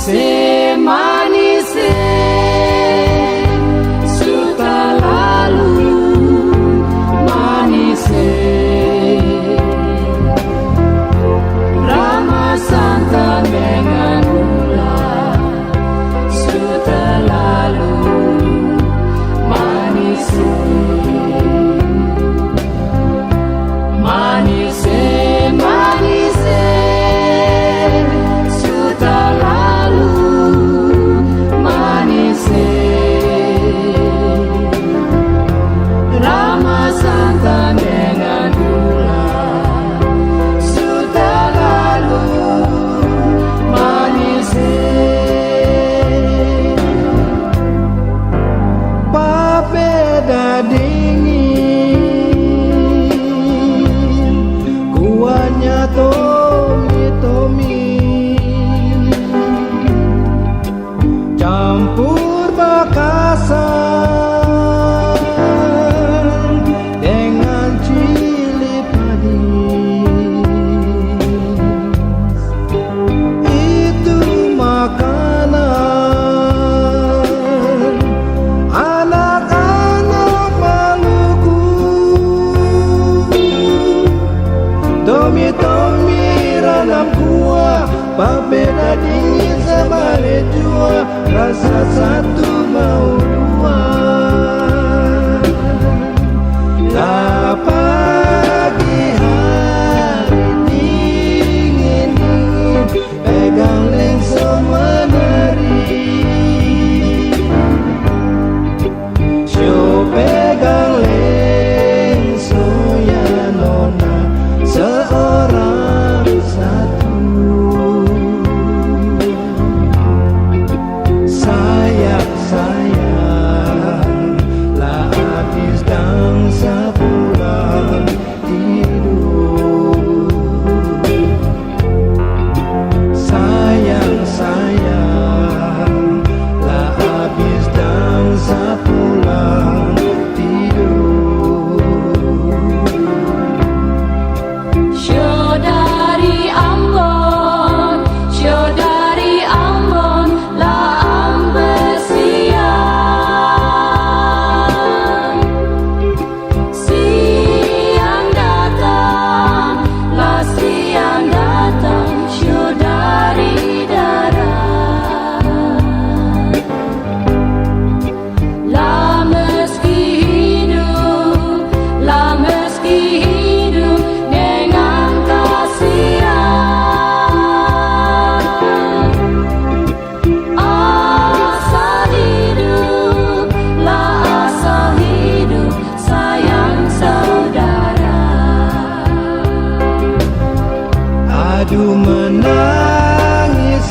Manise sudah lalu, manise Rama santan dengan gula sudah lalu, manise manise manise sudah lalu, manise Rama santan dengan gula sudah lalu, manise papeda dingin kuahnya tomi campur bakasan dengan cili padi, itu makanan anak-anak Maluku. Tomi ranam kuah, papeda dingin sebalik jua, rasa satu mau dua. Lah pagi hari dingin, pegang lengso menari, syo pegang lengso ya nona seorang satu. Sayang lah habis dan sepulang tidur. Sayang lah habis dan sepulang tidur. Show dari Ambon, show dari Ambon lah adu menangis